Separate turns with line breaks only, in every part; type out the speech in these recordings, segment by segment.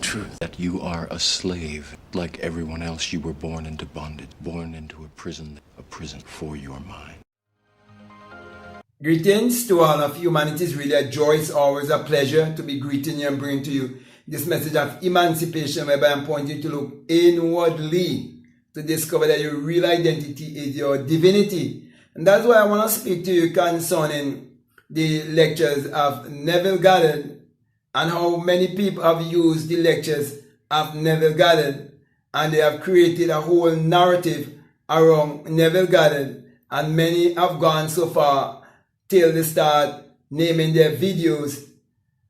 truth that you are a slave. Like everyone else, you were born into bondage, born into a prison for your mind.
Greetings to all of humanity. It's really a joy. It's always a pleasure to be greeting you and bringing to you this message of emancipation, whereby I'm pointing you to look inwardly to discover that your real identity is your divinity. And that's why I want to speak to you concerning the lectures of Neville Goddard and how many people have used the lectures of Neville Goddard and they have created a whole narrative around Neville Goddard, and many have gone so far till they start naming their videos,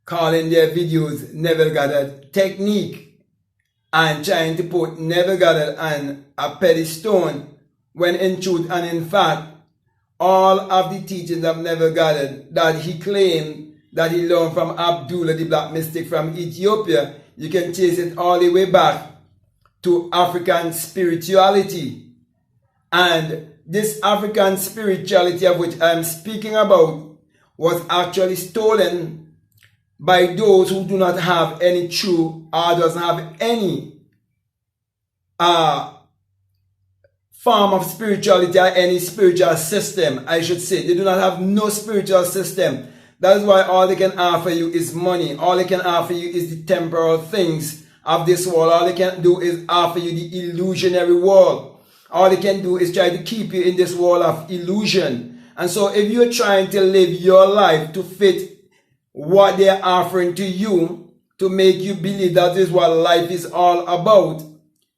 calling their videos Neville Goddard technique, and trying to put Neville Goddard on a pedestal, when in truth and in fact, all of the teachings of Neville Goddard that he claimed that he learned from Abdullah, the black mystic from Ethiopia, you can trace it all the way back to African spirituality. And this African spirituality of which I'm speaking about was actually stolen by those who do not have any true or doesn't have any form of spirituality or any spiritual system, I should say. They do not have no spiritual system. That is why all they can offer you is money. All they can offer you is the temporal things of this world. All they can do is offer you the illusionary world. All they can do is try to keep you in this world of illusion. And so if you're trying to live your life to fit what they're offering to you, to make you believe that is what life is all about,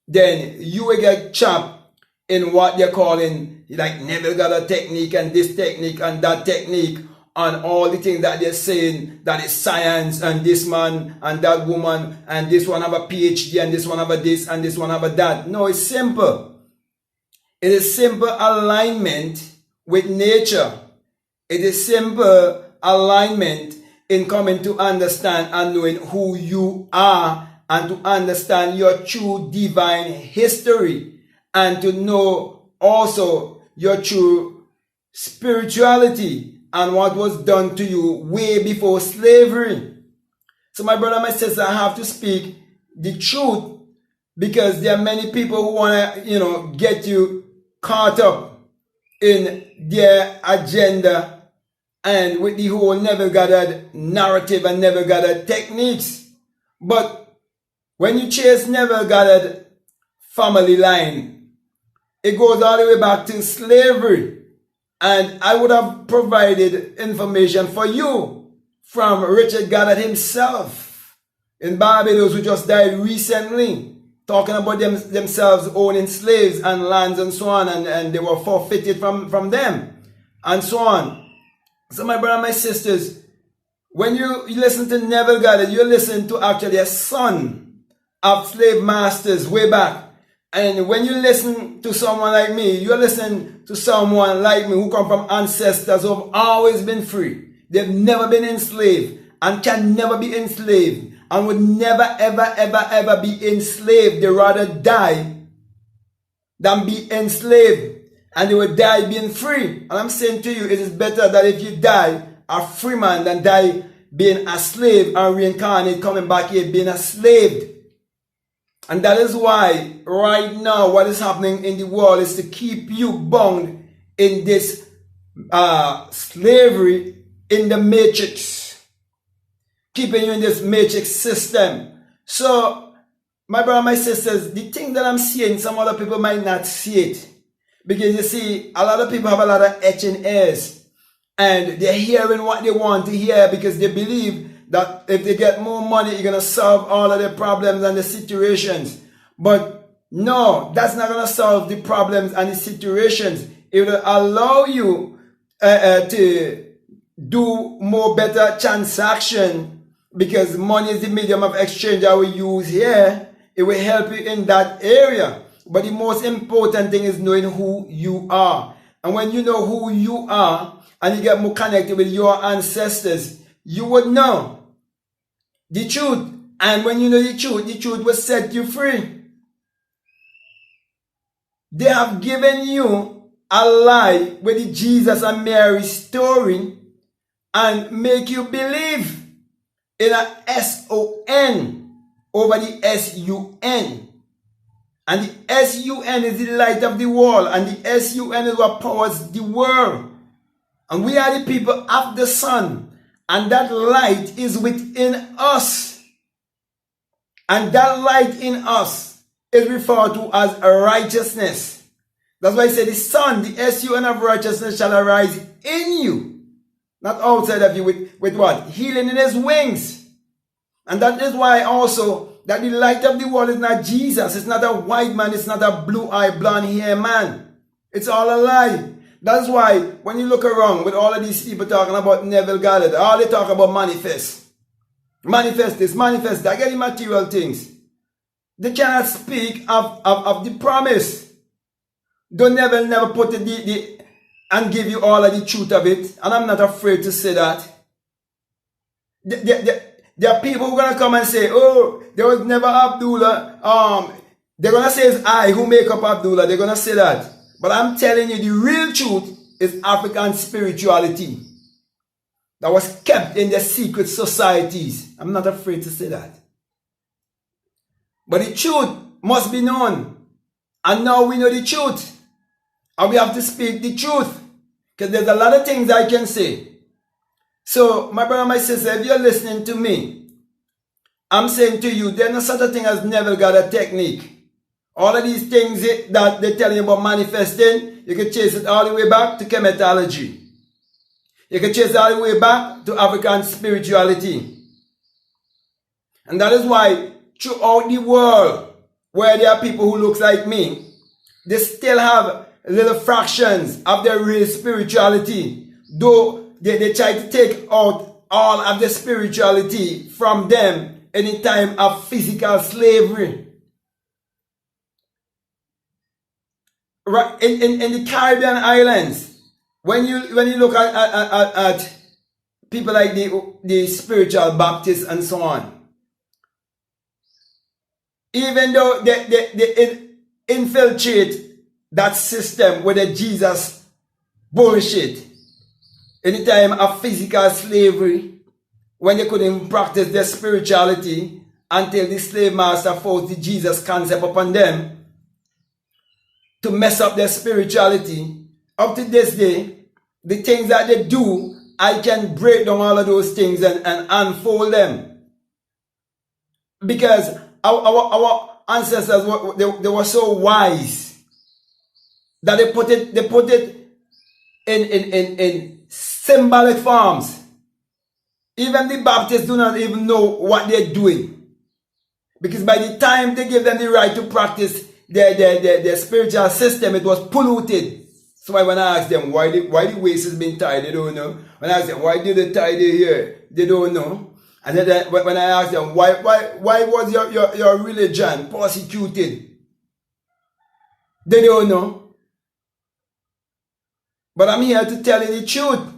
then you will get trapped in what they're calling like Neville Goddard technique and this technique and that technique, on all the things that they're saying that is science, and this man and that woman and this one have a PhD and this one have a this and this one have a that. No, it's simple. It is simple alignment with nature. It is simple alignment in coming to understand and knowing who you are, and to understand your true divine history, and to know also your true spirituality and what was done to you way before slavery. So my brother, my sister, I have to speak the truth, because there are many people who want to, get you caught up in their agenda and with the whole Neville Goddard narrative and Neville Goddard techniques. But when you chase Neville Goddard family line, it goes all the way back to slavery. And I would have provided information for you from Richard Goddard himself in Barbados, who just died recently, talking about themselves owning slaves and lands and so on, and they were forfeited from them and so on. So my brother, my sisters, when you listen to Neville Goddard, you listen to actually a son of slave masters way back. And when you listen to someone like me, you listen to someone like me who come from ancestors who have always been free. They've never been enslaved and can never be enslaved, and would never, ever, ever, ever be enslaved. They rather die than be enslaved. And they would die being free. And I'm saying to you, it is better that if you die a free man than die being a slave and reincarnate coming back here being a slave. And that is why right now what is happening in the world is to keep you bound in this slavery in the matrix. Keeping you in this matrix system. So, my brother, my sisters, the thing that I'm seeing, some other people might not see it. Because you see, a lot of people have a lot of itching ears. And they're hearing what they want to hear because they believe that if they get more money, you're going to solve all of their problems and the situations. But no, that's not going to solve the problems and the situations. It will allow you to do more better transaction, because money is the medium of exchange that we use here. It will help you in that area. But the most important thing is knowing who you are. And when you know who you are and you get more connected with your ancestors, you would know the truth. And when you know the truth will set you free. They have given you a lie with the Jesus and Mary story and make you believe in a SON over the S-U-N. And the S-U-N is the light of the world. And the S-U-N is what powers the world. And we are the people of the sun. And that light is within us. And that light in us is referred to as righteousness. That's why I say the sun, the S-U-N of righteousness shall arise in you. Not outside of you with what? Healing in his wings. And that is why also that the light of the world is not Jesus. It's not a white man. It's not a blue-eyed, blonde-haired man. It's all a lie. That's why when you look around with all of these people talking about Neville Goddard, all they talk about manifest. Manifest this, manifest that, getting material things. They cannot speak of the promise. Don't never put the and give you all of the truth of it. And I'm not afraid to say that. There are people who are going to come and say, oh, there was never Abdullah. They're going to say it's I who make up Abdullah. They're going to say that. But I'm telling you, the real truth is African spirituality that was kept in the secret societies. I'm not afraid to say that. But the truth must be known. And now we know the truth. And we have to speak the truth. Because there's a lot of things I can say. So, my brother, my sister, if you're listening to me, I'm saying to you, there's no such a thing as Neville Goddard technique. All of these things that they tell you about manifesting, you can chase it all the way back to chematology. You can chase it all the way back to African spirituality. And that is why throughout the world, where there are people who look like me, they still have little fractions of their real spirituality. Though they try to take out all of the spirituality from them in a time of physical slavery. Right, in the Caribbean islands, when you look at people like the spiritual Baptists and so on, even though they infiltrate that system with the Jesus bullshit in the time of physical slavery, when they couldn't practice their spirituality until the slave master forced the Jesus concept upon them to mess up their spirituality. Up to this day, the things that they do, I can break down all of those things and unfold them. Because our ancestors, they were so wise that they put it in symbolic forms. Even the Baptists do not even know what they're doing. Because by the time they give them the right to practice their spiritual system, it was polluted. So when I ask them why the waist has been tied, they don't know. When I ask them why did they tie their hair, they don't know. And then when I ask them why was your religion persecuted, they don't know. But I'm here to tell you the truth.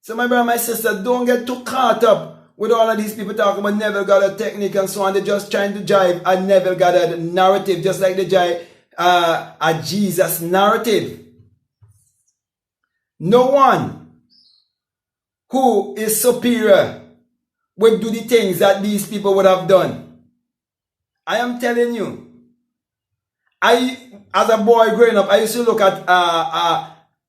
So my brother, my sister, don't get too caught up with all of these people talking about Neville Goddard technique and so on. They're just trying to jive a Neville Goddard narrative, just like they jive a Jesus narrative. No one who is superior would do the things that these people would have done. I am telling you. As a boy growing up, I used to look at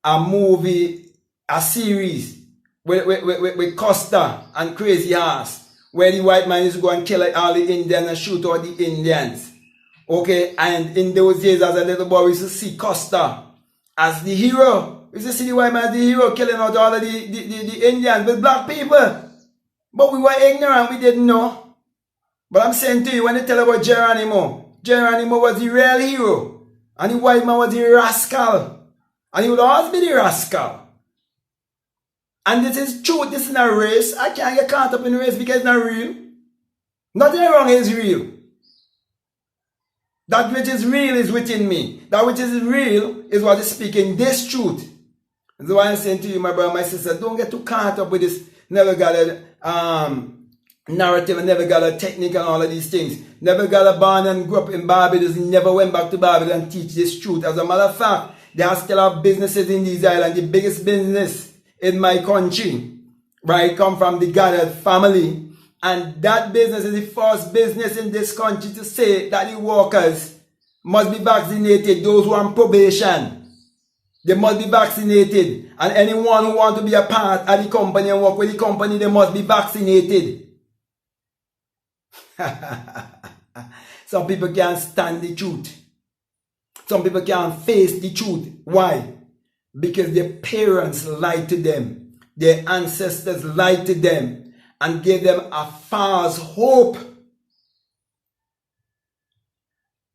a movie, a series with Costa and Crazy Ass, where the white man used to go and kill all the Indians and shoot all the Indians. Okay, and in those days as a little boy, we used to see Costa as the hero. We used to see the white man as the hero, killing out all of the Indians with black people. But we were ignorant, we didn't know. But I'm saying to you, when they tell about Geronimo was the real hero. And the white man was the rascal. And he would always be the rascal. And this is truth, this is not a race. I can't get caught up in a race because it's not real. Nothing wrong is real. That which is real is within me. That which is real is what is speaking this truth. And so I'm saying to you, my brother, my sister, don't get too caught up with this Neville Goddard narrative and Neville Goddard technique and all of these things. Neville Goddard born and grew up in Barbados. He never went back to Barbados and teach this truth. As a matter of fact, they still have businesses in these islands. The biggest business in my country, right, come from the Goddard family. And that business is the first business in this country to say that the workers must be vaccinated. Those who are on probation, they must be vaccinated. And anyone who wants to be a part of the company and work with the company, they must be vaccinated. Some people can't stand the truth. Some people can't face the truth. Why? Because their parents lied to them. Their ancestors lied to them and gave them a false hope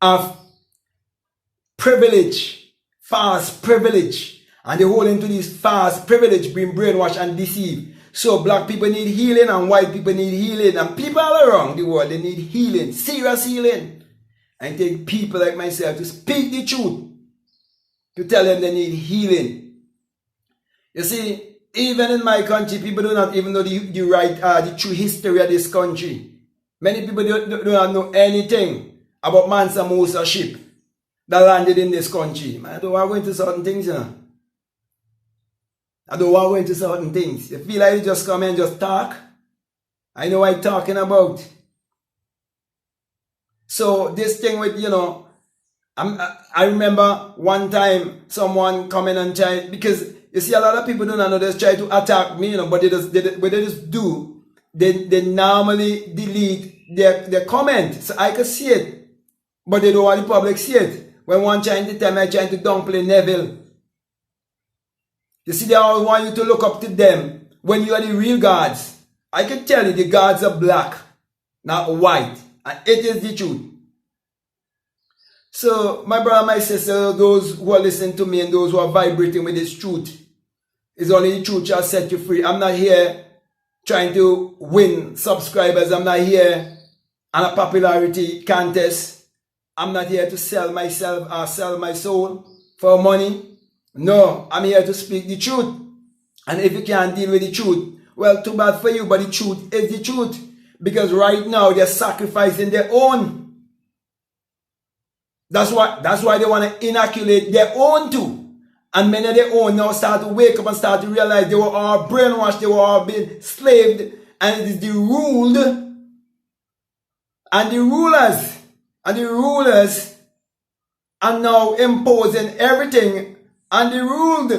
of privilege, false privilege. And they hold into this false privilege, being brainwashed and deceived. So black people need healing and white people need healing. And people all around the world, they need healing, serious healing. And take people like myself to speak the truth, to tell them they need healing. You see, even in my country, people do not even know the true history of this country. Many people do not know anything about Mansa Musa ship that landed in this country. I don't want to go into certain things, you know. I don't want to go into certain things. You feel like you just come and just talk? I know what I'm talking about. So this thing with, you know, I remember one time someone coming and try, because you see a lot of people do not know, they try to attack me, you know, but they normally delete their comment. So I could see it, but they don't want the public see it. When one trying to tell me I'm trying to downplay Neville. You see, they all want you to look up to them when you are the real gods. I can tell you the gods are black, not white. And it is the truth. So, my brother, my sister, those who are listening to me and those who are vibrating with this truth, it's only the truth shall set you free. I'm not here trying to win subscribers. I'm not here on a popularity contest. I'm not here to sell myself or sell my soul for money. No, I'm here to speak the truth. And if you can't deal with the truth, well, too bad for you, but the truth is the truth. Because right now they're sacrificing their own. That's why they want to inoculate their own too. And many of their own now start to wake up and start to realize they were all brainwashed, they were all being slaved, and it is the ruled and the rulers are now imposing everything on the ruled.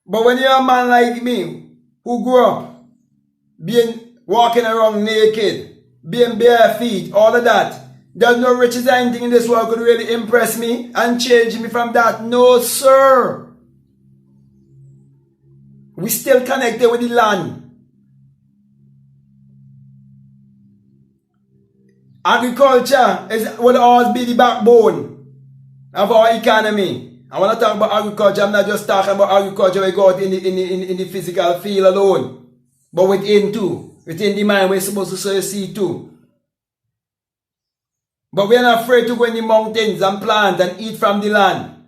But when you're a man like me who grew up walking around naked, being bare feet, all of that, there's no riches or anything in this world could really impress me and change me from that. No, sir. We still connected with the land. Agriculture will always be the backbone of our economy. I want to talk about agriculture. I'm not just talking about agriculture we go out in the physical field alone, but within too. Within the mind we're supposed to sow seed too. But we're not afraid to go in the mountains and plant and eat from the land.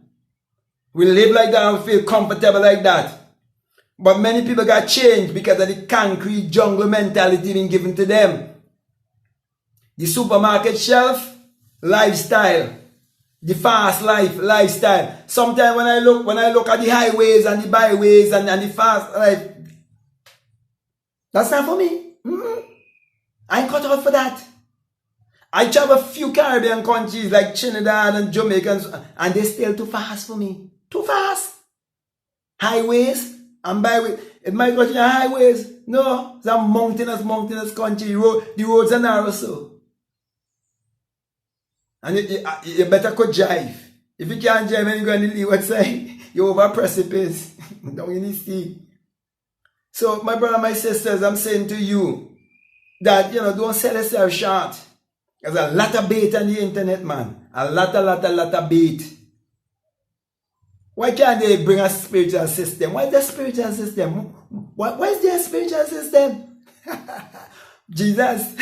We live like that and we feel comfortable like that. But many people got changed because of the concrete jungle mentality being given to them. The supermarket shelf lifestyle. The fast life lifestyle. Sometimes when I look at the highways and the byways and the fast life, that's not for me. I ain't cut out for that. I travel a few Caribbean countries like Trinidad and Jamaica, and they're still too fast for me. Too fast. Highways and byways. It might go to the highways. No, it's a mountainous country. The roads are narrow, so. And you better could drive. If you can't drive and you're going to leave outside, you're over a precipice. Don't you need steep. So, my brother, my sisters, I'm saying to you that, don't sell yourself short. There's a lot of bait on the internet, man. A lot of bait. Why can't they bring a spiritual system? Why is there a spiritual system? Why is there a spiritual system? Jesus.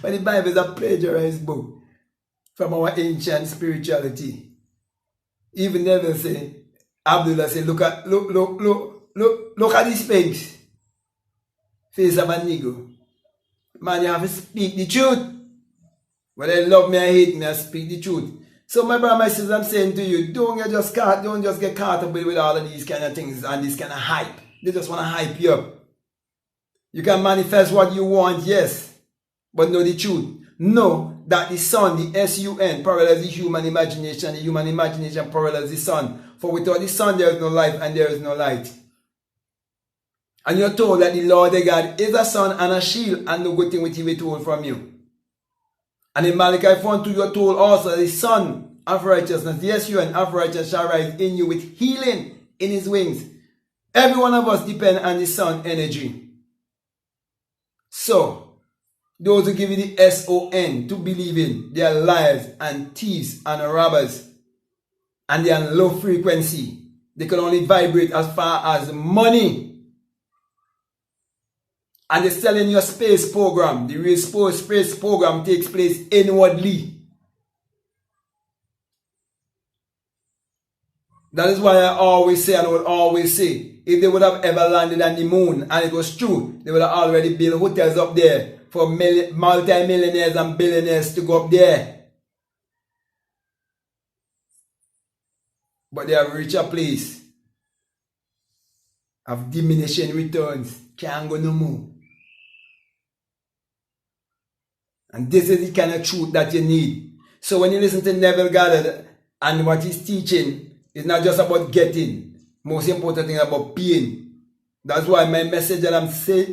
But the Bible is a plagiarized book from our ancient spirituality. Even Neville say, Abdullah say, look at this face. Face of a nigger. Man, you have to speak the truth. Whether they love me or hate me, I speak the truth. So my brother, my sister, I'm saying to you, don't just get caught up with all of these kind of things and this kind of hype. They just want to hype you up. You can manifest what you want, yes. But know the truth. Know that the sun, the S-U-N, parallels the human imagination. The human imagination parallels the sun. For without the sun, there is no life and there is no light. And you're told that the Lord the God is a sun and a shield, and no good thing will he withhold from you. And in Malachi 4:2, you're told also the sun of righteousness, the S-U-N of righteousness shall rise in you with healing in his wings. Every one of us depend on the sun energy. So, those who give you the S-O-N to believe in, they are liars and thieves and robbers. And they are low frequency. They can only vibrate as far as money. And they're selling your space program. The real space program takes place inwardly. That is why I always say, and I would always say, if they would have ever landed on the moon, and it was true, they would have already built hotels up there for multi-millionaires and billionaires to go up there. But they have reached a place of diminishing returns. Can't go no more. And this is the kind of truth that you need. So when you listen to Neville Goddard and what he's teaching, it's not just about getting. Most important thing about being. That's why my message that I'm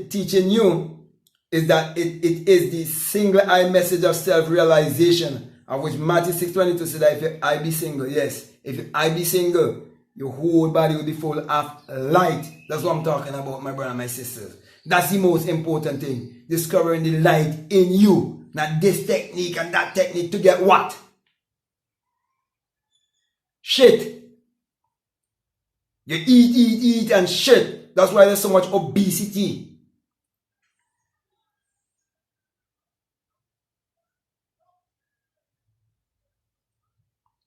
teaching you is that it is the single eye message of self-realization, of which Matthew 6:22 said that if I be single, yes, if I be single, your whole body will be full of light. That's what I'm talking about, my brother and my sisters. That's the most important thing. Discovering the light in you. Not this technique and that technique to get what? Shit. You eat and shit. That's why there's so much obesity.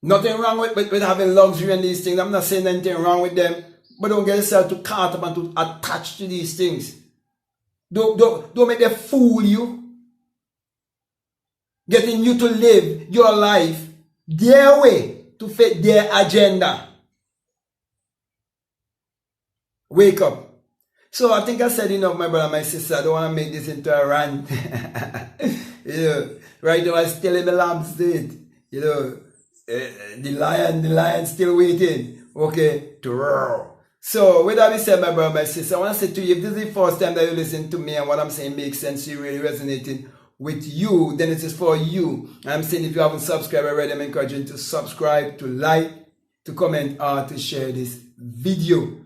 Nothing wrong with having luxury and these things. I'm not saying anything wrong with them. But don't get yourself too caught up and too attached to these things. Don't make them fool you. Getting you to live your life their way to fit their agenda. Wake up. So I think I said enough, my brother, my sister. I don't want to make this into a rant. Right now I'm still in the lamb's state. The lion's still waiting. Okay, to roar. So with that being said, my brother, my sister, I want to say to you, if this is the first time that you listen to me and what I'm saying makes sense, you're really resonating with you, then it is for you. And I'm saying if you haven't subscribed already, I'm encouraging you to subscribe, to like, to comment, or to share this video.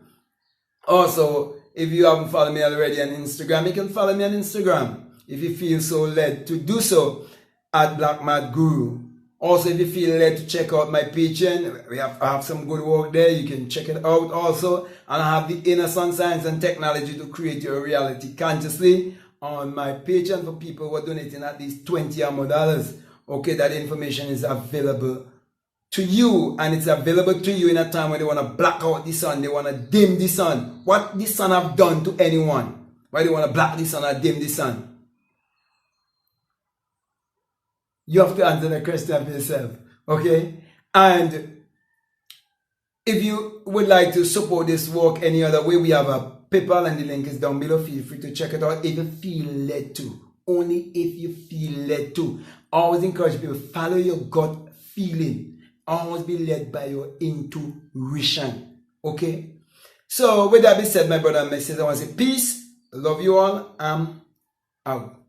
Also, if you haven't followed me already on Instagram, you can follow me on Instagram if you feel so led to do so at Black Mat Guru. Also, if you feel led to check out my Patreon, I have some good work there. You can check it out also. And I have the Inner Sun Science and Technology to create your reality consciously on my Patreon for people who are donating at least $20 or more. Okay, that information is available to you, and it's available to you in a time when they want to black out the sun, they want to dim the sun. What the sun have done to anyone? Why they want to black the sun or dim the sun? You have to answer the question for yourself, okay? And if you would like to support this work any other way, we have a PayPal and the link is down below. Feel free to check it out if you feel led to. Only if you feel led to. Always encourage people, follow your gut feeling. Always be led by your intuition, okay? So with that being said, my brother and my sister, I want to say peace. Love you all. I'm out.